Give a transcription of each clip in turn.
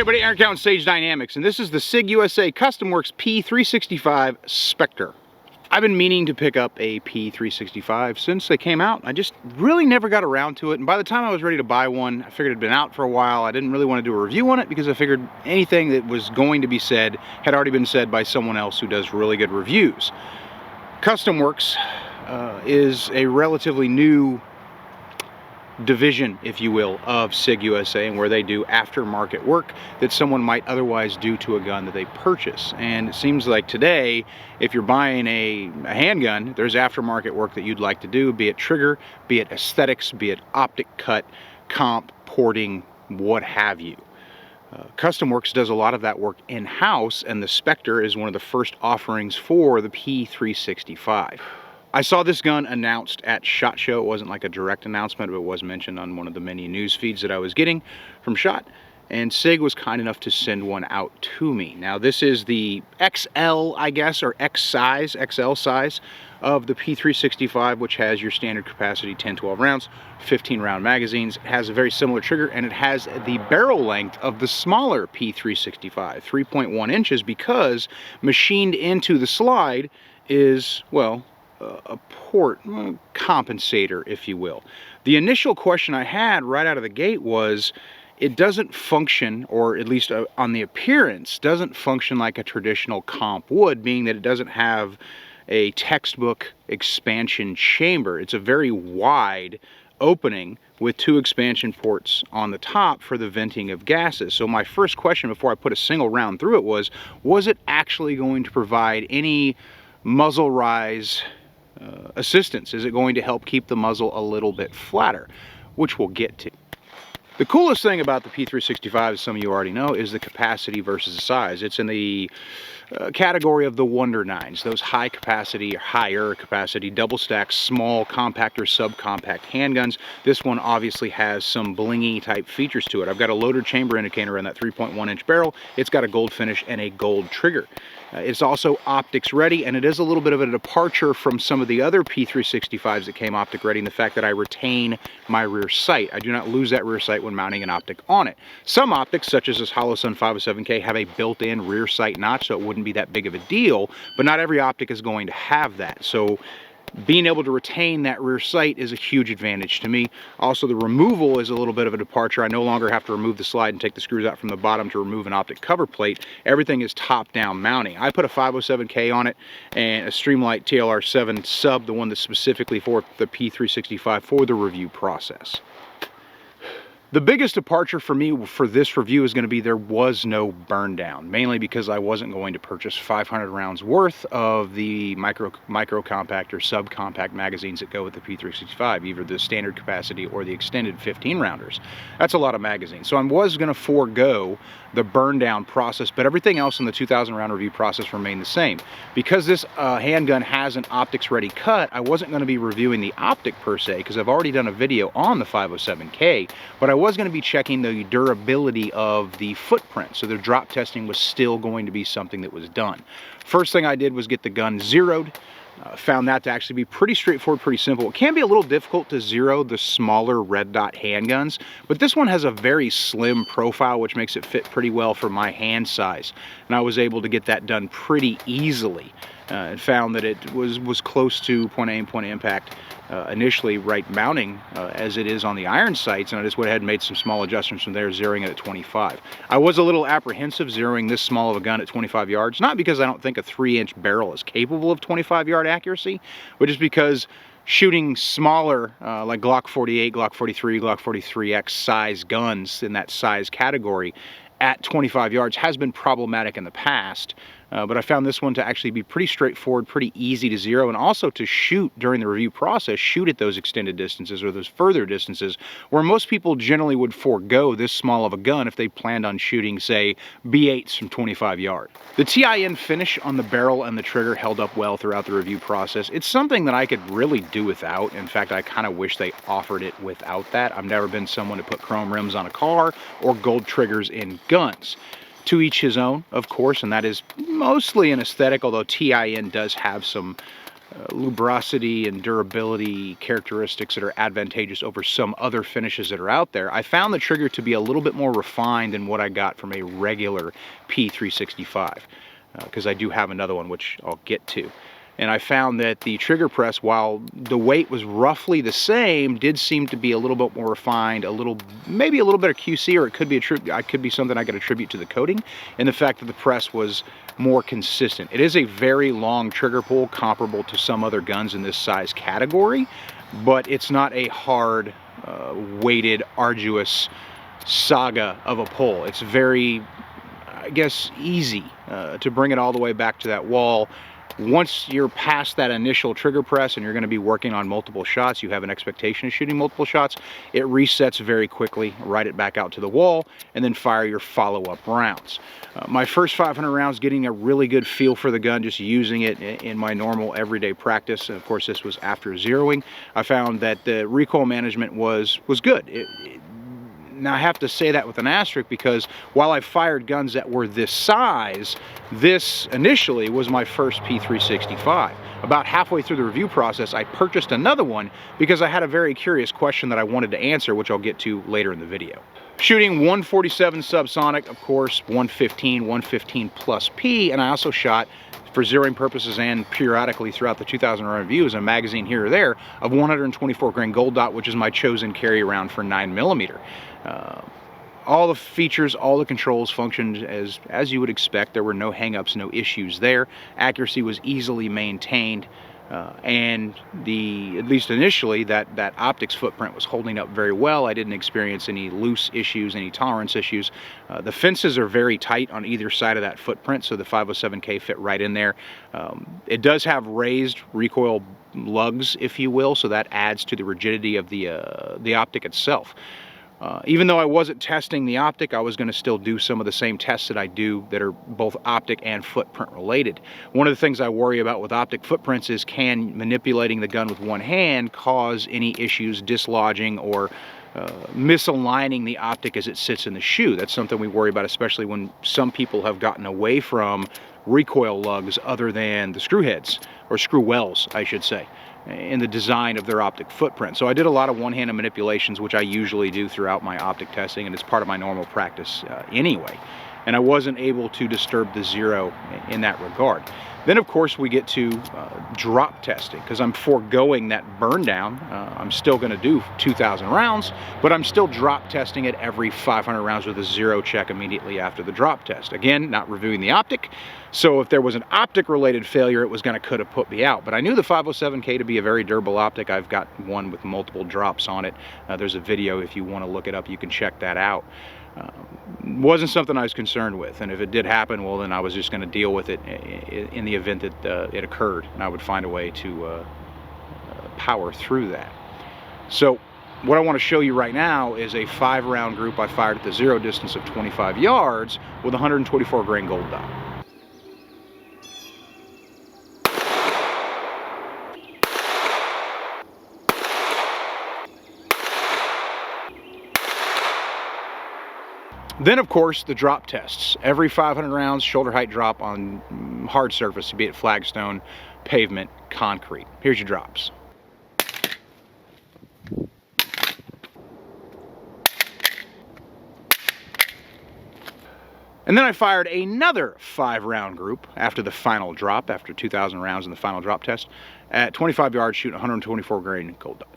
everybody, Eric out on Sage Dynamics, and this is the SIG USA Custom Works P365 Spectre. I've been meaning to pick up a P365 since they came out. I just really never got around to it, and by the time I was ready to buy one, I figured it had been out for a while. I didn't really want to do a review on it because I figured anything that was going to be said had already been said by someone else who does really good reviews. Custom Works is a relatively new division, if you will, of SIG USA, and where they do aftermarket work that someone might otherwise do to a gun that they purchase. And it seems like today, if you're buying a handgun, there's aftermarket work that you'd like to do, be it trigger, be it aesthetics, be it optic cut, comp, porting, what have you. Custom Works does a lot of that work in-house, and the Spectre is one of the first offerings for the P365. I saw this gun announced at SHOT Show. It wasn't like a direct announcement, but it was mentioned on one of the many news feeds that I was getting from SHOT. And SIG was kind enough to send one out to me. Now this is the XL, I guess, or X size, XL size of the P365, which has your standard capacity 10-12 rounds, 15 round magazines. It has a very similar trigger, and it has the barrel length of the smaller P365, 3.1 inches, because machined into the slide is, well, a port compensator, if you will. The initial question I had right out of the gate was, it doesn't function, or at least on the appearance, doesn't function like a traditional comp would, being that it doesn't have a textbook expansion chamber. It's a very wide opening with two expansion ports on the top for the venting of gases. So my first question before I put a single round through it was it actually going to provide any muzzle rise assistance? Is it going to help keep the muzzle a little bit flatter, which we'll get to. The coolest thing about the P365, as some of you already know, is the capacity versus the size. It's in the category of the Wonder Nines, those high capacity, higher capacity, double stack, small, compact or subcompact handguns. This one obviously has some blingy type features to it. I've got a loaded chamber indicator on that 3.1 inch barrel. It's got a gold finish and a gold trigger. It's also optics ready, and it is a little bit of a departure from some of the other P365s that came optic ready in the fact that I retain my rear sight. I do not lose that rear sight when mounting an optic on it. Some optics, such as this Holosun 507K, have a built-in rear sight notch, so it wouldn't be that big of a deal, but not every optic is going to have that. So being able to retain that rear sight is a huge advantage to me. Also, the removal is a little bit of a departure. I no longer have to remove the slide and take the screws out from the bottom to remove an optic cover plate. Everything is top-down mounting. I put a 507K on it and a Streamlight TLR7 sub, the one that's specifically for the P365 for the review process. The biggest departure for me for this review is going to be there was no burn down, mainly because I wasn't going to purchase 500 rounds worth of the micro compact or subcompact magazines that go with the P365, either the standard capacity or the extended 15 rounders. That's a lot of magazines. So I was going to forego the burn down process, but everything else in the 2,000 round review process remained the same. Because this handgun has an optics ready cut, I wasn't going to be reviewing the optic per se, because I've already done a video on the 507K, but I was going to be checking the durability of the footprint. So the drop testing was still going to be something that was done. First thing I did was get the gun zeroed. Found that to actually be pretty straightforward, pretty simple. It can be a little difficult to zero the smaller red dot handguns, but this one has a very slim profile, which makes it fit pretty well for my hand size. And I was able to get that done pretty easily. And found that it was close to point aim, point impact initially right mounting as it is on the iron sights, and I just went ahead and made some small adjustments from there, zeroing it at 25. I was a little apprehensive zeroing this small of a gun at 25 yards, not because I don't think a 3-inch barrel is capable of 25-yard accuracy, but just because shooting smaller, like Glock 48, Glock 43, Glock 43X size guns in that size category at 25 yards has been problematic in the past. But I found this one to actually be pretty straightforward, pretty easy to zero, and also to shoot during the review process, shoot at those extended distances or those further distances where most people generally would forego this small of a gun if they planned on shooting, say, B8s from 25 yards. The TIN finish on the barrel and the trigger held up well throughout the review process. It's something that I could really do without. In fact, I kind of wish they offered it without that. I've never been someone to put chrome rims on a car or gold triggers in guns. To each his own, of course, and that is mostly an aesthetic, although TIN does have some lubrosity and durability characteristics that are advantageous over some other finishes that are out there, I found the trigger to be a little bit more refined than what I got from a regular P365, because I do have another one which I'll get to. And I found that the trigger press, while the weight was roughly the same, did seem to be a little bit more refined, maybe a little bit of QC, or it could be something I could attribute to the coating, and the fact that the press was more consistent. It is a very long trigger pull, comparable to some other guns in this size category, but it's not a hard, weighted, arduous saga of a pull. It's very, I guess, easy to bring it all the way back to that wall. Once you're past that initial trigger press and you're going to be working on multiple shots, you have an expectation of shooting multiple shots, it resets very quickly, ride it back out to the wall, and then fire your follow-up rounds. My first 500 rounds, getting a really good feel for the gun, just using it in my normal everyday practice. And of course, this was after zeroing. I found that the recoil management was good. Now I have to say that with an asterisk, because while I fired guns that were this size, this initially was my first P365. About halfway through the review process, I purchased another one because I had a very curious question that I wanted to answer, which I'll get to later in the video. Shooting 147 subsonic, of course, 115, 115 plus P, and I also shot, for zeroing purposes and periodically throughout the 2,000 round reviews, a magazine here or there of 124 grain gold dot, which is my chosen carry round for 9mm. All the features, all the controls functioned as you would expect. There were no hangups, no issues there. Accuracy was easily maintained, and at least initially, that optics footprint was holding up very well. I didn't experience any loose issues, any tolerance issues. The fences are very tight on either side of that footprint, so the 507K fit right in there. It does have raised recoil lugs, if you will, so that adds to the rigidity of the optic itself. Even though I wasn't testing the optic, I was going to still do some of the same tests that I do that are both optic and footprint related. One of the things I worry about with optic footprints is, can manipulating the gun with one hand cause any issues dislodging or misaligning the optic as it sits in the shoe? That's something we worry about, especially when some people have gotten away from recoil lugs other than the screw heads, or screw wells, I should say, in the design of their optic footprint. So I did a lot of one-handed manipulations, which I usually do throughout my optic testing, and it's part of my normal practice anyway. And I wasn't able to disturb the zero in that regard. Then of course we get to drop testing, because I'm foregoing that burn down. I'm still going to do 2,000 rounds, but I'm still drop testing it every 500 rounds with a zero check immediately after the drop test. Again, not reviewing the optic, so if there was an optic related failure, it was going to could have put me out. But I knew the 507K to be a very durable optic. I've got one with multiple drops on it. There's a video, if you want to look it up, you can check that out. Wasn't something I was concerned with, and if it did happen, well, then I was just going to deal with it in the event that it occurred, and I would find a way to power through that. So what I want to show you right now is a 5-round group I fired at the zero distance of 25 yards with 124 grain gold dot. Then, of course, the drop tests. Every 500 rounds, shoulder height drop on hard surface, be it flagstone, pavement, concrete. Here's your drops. And then I fired another 5-round group after the final drop, after 2,000 rounds in the final drop test, at 25 yards, shooting 124 grain gold dot.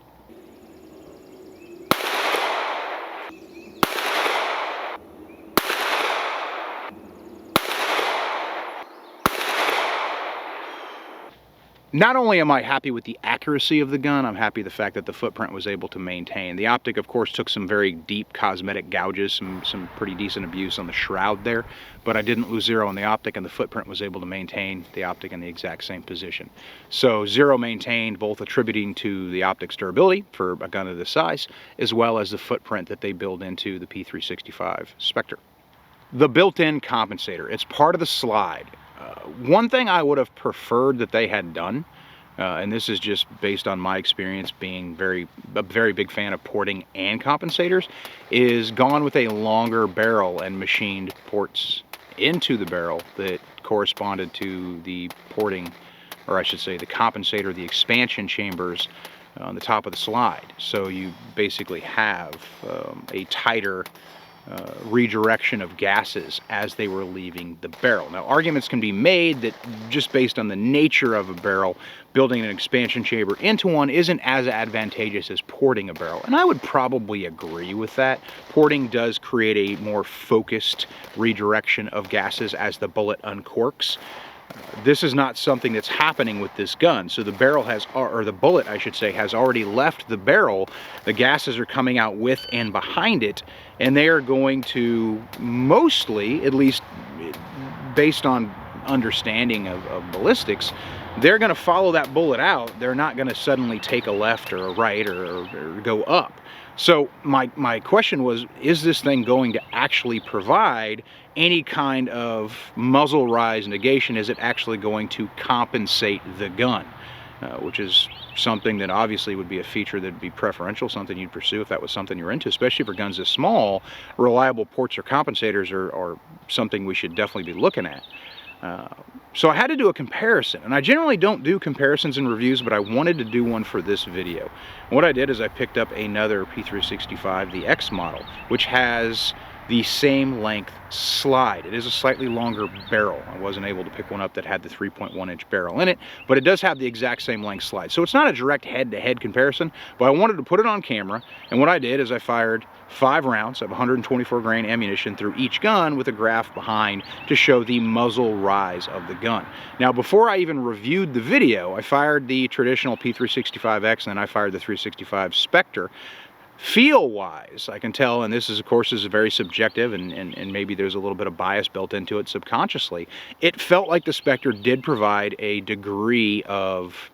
Not only am I happy with the accuracy of the gun, I'm happy the fact that the footprint was able to maintain. The optic, of course, took some very deep cosmetic gouges, some pretty decent abuse on the shroud there, but I didn't lose zero on the optic, and the footprint was able to maintain the optic in the exact same position. So zero maintained, both attributing to the optic's durability for a gun of this size, as well as the footprint that they build into the P365 Spectre. The built-in compensator, it's part of the slide. One thing I would have preferred that they had done, and this is just based on my experience being a very big fan of porting and compensators, is gone with a longer barrel and machined ports into the barrel that corresponded to the porting or I should say the compensator, the expansion chambers on the top of the slide. So you basically have a tighter redirection of gases as they were leaving the barrel. Now, arguments can be made that just based on the nature of a barrel, building an expansion chamber into one isn't as advantageous as porting a barrel. And I would probably agree with that. Porting does create a more focused redirection of gases as the bullet uncorks. This is not something that's happening with this gun. So the barrel has, or the bullet I should say, has already left the barrel. The gases are coming out with and behind it, and they are going to mostly, at least based on understanding of ballistics, they're going to follow that bullet out. They're not going to suddenly take a left or a right or go up. So my question was, is this thing going to actually provide any kind of muzzle rise negation? Is it actually going to compensate the gun? Which is something that obviously would be a feature that would be preferential, something you'd pursue if that was something you're into, especially for guns this small. Reliable ports or compensators are something we should definitely be looking at. So I had to do a comparison, and I generally don't do comparisons in reviews, but I wanted to do one for this video. And what I did is I picked up another P365, the X model, which has the same length slide. It is a slightly longer barrel. I wasn't able to pick one up that had the 3.1-inch barrel in it, but it does have the exact same length slide. So it's not a direct head-to-head comparison, but I wanted to put it on camera, and what I did is I fired 5 rounds of 124 grain ammunition through each gun with a graph behind to show the muzzle rise of the gun. Now, before I even reviewed the video, I fired the traditional P365X, and then I fired the 365 Spectre. Feel-wise, I can tell, and this is, of course, is very subjective, and maybe there's a little bit of bias built into it subconsciously. It felt like the Spectre did provide a degree of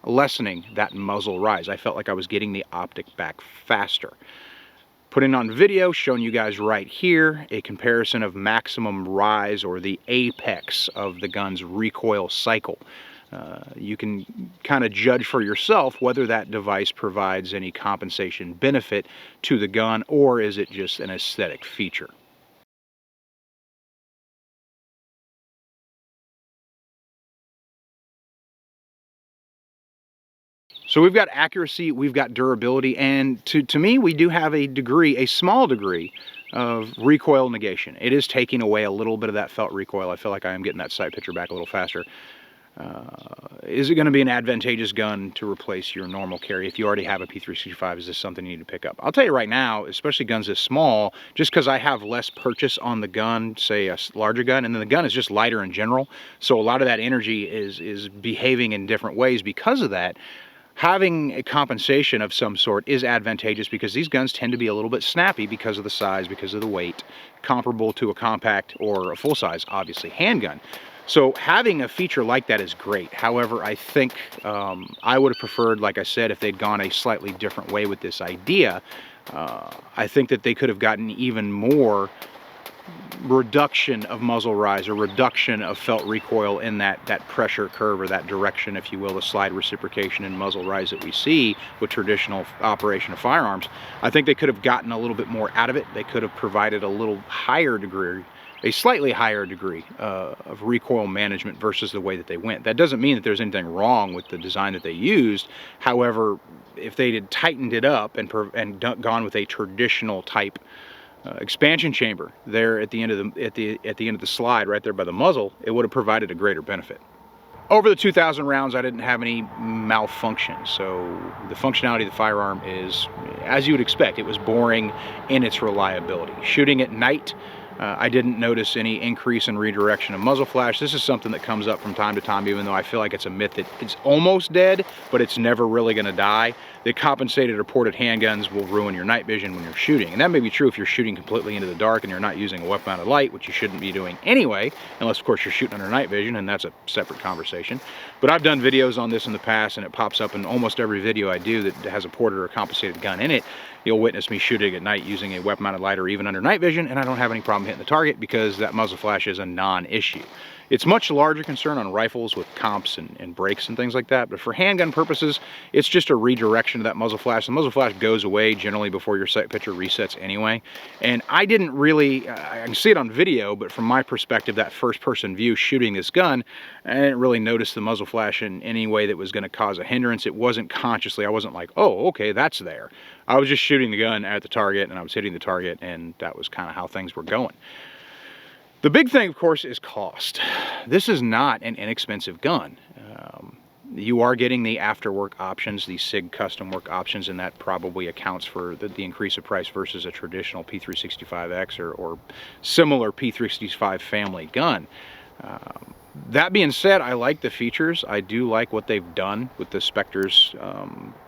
lessening that muzzle rise. I felt like I was getting the optic back faster. Putting on video, showing you guys right here, a comparison of maximum rise, or the apex of the gun's recoil cycle. You can kind of judge for yourself whether that device provides any compensation benefit to the gun, or is it just an aesthetic feature. So we've got accuracy, we've got durability, and to me, we do have a small degree of recoil negation. It is taking away a little bit of that felt recoil. I feel like I am getting that sight picture back a little faster. Is it going to be an advantageous gun to replace your normal carry? If you already have a P365, is this something you need to pick up? I'll tell you right now, especially guns this small, just because I have less purchase on the gun, say a larger gun, and then the gun is just lighter in general, so a lot of that energy is behaving in different ways because of that. Having a compensation of some sort is advantageous because these guns tend to be a little bit snappy because of the size, because of the weight, comparable to a compact or a full-size, obviously, handgun. So having a feature like that is great. However, I think I would have preferred, like I said, if they'd gone a slightly different way with this idea. I think that they could have gotten even more reduction of muzzle rise, or reduction of felt recoil in that pressure curve, or that direction, if you will, the slide reciprocation and muzzle rise that we see with traditional operation of firearms. I think they could have gotten a little bit more out of it. They could have provided a little higher degree, a slightly higher degree of recoil management versus the way that they went. That doesn't mean that there's anything wrong with the design that they used. However, if they had tightened it up and gone with a traditional type expansion chamber there at the end of the slide, right there by the muzzle, it would have provided a greater benefit. Over the 2,000 rounds, I didn't have any malfunctions, so the functionality of the firearm is, as you would expect, it was boring in its reliability. Shooting at night, I didn't notice any increase in redirection of muzzle flash. This is something that comes up from time to time, even though I feel like it's a myth that it's almost dead, but it's never really going to die. The compensated or ported handguns will ruin your night vision when you're shooting. And that may be true if you're shooting completely into the dark and you're not using a weapon-mounted light, which you shouldn't be doing anyway, unless, of course, you're shooting under night vision, and that's a separate conversation. But I've done videos on this in the past, and it pops up in almost every video I do that has a ported or a compensated gun in it. You'll witness me shooting at night using a weapon-mounted light or even under night vision, and I don't have any problem hitting the target because that muzzle flash is a non-issue. It's much larger concern on rifles with comps and brakes and things like that, but for handgun purposes, it's just a redirection of that muzzle flash. The muzzle flash goes away generally before your sight picture resets anyway, and I didn't really, I can see it on video, but from my perspective, that first-person view shooting this gun, I didn't really notice the muzzle flash in any way that was going to cause a hindrance. It wasn't consciously, I wasn't like, oh, okay, that's there. I was just shooting the gun at the target, and I was hitting the target, and that was kind of how things were going. The big thing, of course, is cost. This is not an inexpensive gun. You are getting the afterwork options, the SIG custom work options, and that probably accounts for the increase of price versus a traditional P365X or similar P365 family gun. That being said, I like the features. I do like what they've done with the Spectre's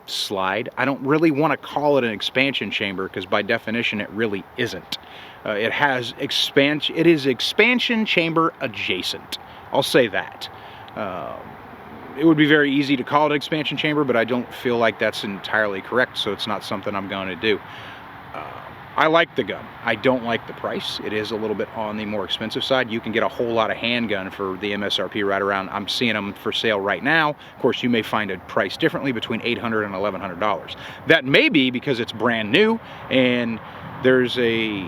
slide. I don't really want to call it an expansion chamber because by definition it really isn't. It is expansion chamber adjacent. I'll say that. It would be very easy to call it an expansion chamber, but I don't feel like that's entirely correct, so it's not something I'm going to do. I like the gun. I don't like the price. It is a little bit on the more expensive side. You can get a whole lot of handgun for the MSRP right around, I'm seeing them for sale right now. Of course, you may find it priced differently between $800 and $1,100. That may be because it's brand new and there's a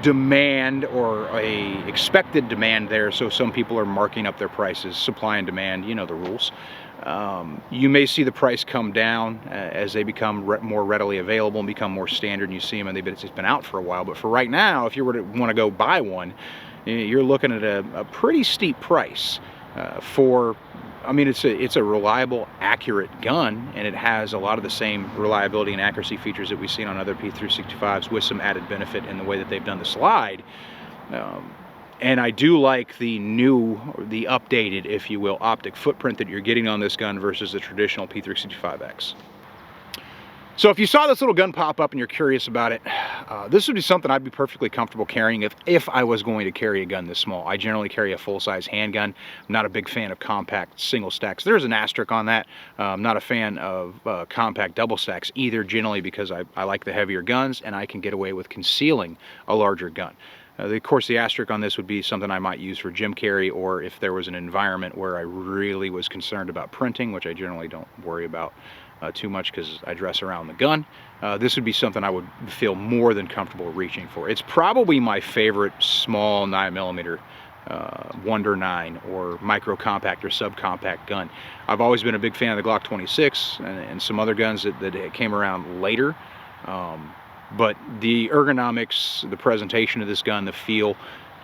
demand or a expected demand there, so some people are marking up their prices. Supply and demand, you know the rules. You may see the price come down as they become more readily available and become more standard, and you see them and it's been out for a while. But for right now, if you were to want to go buy one, you're looking at a pretty steep price for, I mean, it's a reliable, accurate gun, and it has a lot of the same reliability and accuracy features that we've seen on other P365s with some added benefit in the way that they've done the slide. And I do like the new, the updated, if you will, optic footprint that you're getting on this gun versus the traditional P365X. So if you saw this little gun pop up and you're curious about it, this would be something I'd be perfectly comfortable carrying if I was going to carry a gun this small. I generally carry a full-size handgun. I'm not a big fan of compact single stacks. There's an asterisk on that. I'm not a fan of compact double stacks either, generally because I like the heavier guns and I can get away with concealing a larger gun. Of course, the asterisk on this would be something I might use for gym carry, or if there was an environment where I really was concerned about printing, which I generally don't worry about too much because I dress around the gun. This would be something I would feel more than comfortable reaching for. It's probably my favorite small 9mm Wonder 9 or micro compact or subcompact gun. I've always been a big fan of the Glock 26 and some other guns that came around later. But the ergonomics, the presentation of this gun, the feel,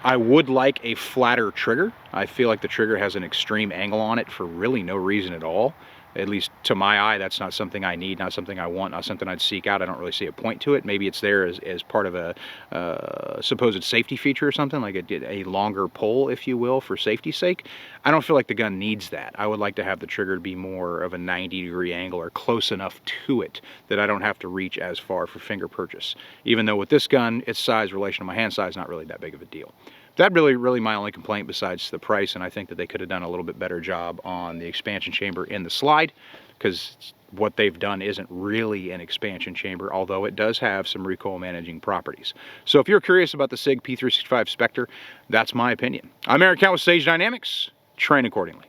I would like a flatter trigger. I feel like the trigger has an extreme angle on it for really no reason at all. At least to my eye, that's not something I need, not something I want, not something I'd seek out. I don't really see a point to it. Maybe it's there as part of a supposed safety feature or something, like a longer pull, if you will, for safety's sake. I don't feel like the gun needs that. I would like to have the trigger be more of a 90-degree angle or close enough to it that I don't have to reach as far for finger purchase. Even though with this gun, its size relation to my hand size is not really that big of a deal. That's really my only complaint besides the price, and I think that they could have done a little bit better job on the expansion chamber in the slide, because what they've done isn't really an expansion chamber, although it does have some recoil managing properties. So if you're curious about the SIG P365 Spectre, that's my opinion. I'm Eric Count with Sage Dynamics. Train accordingly.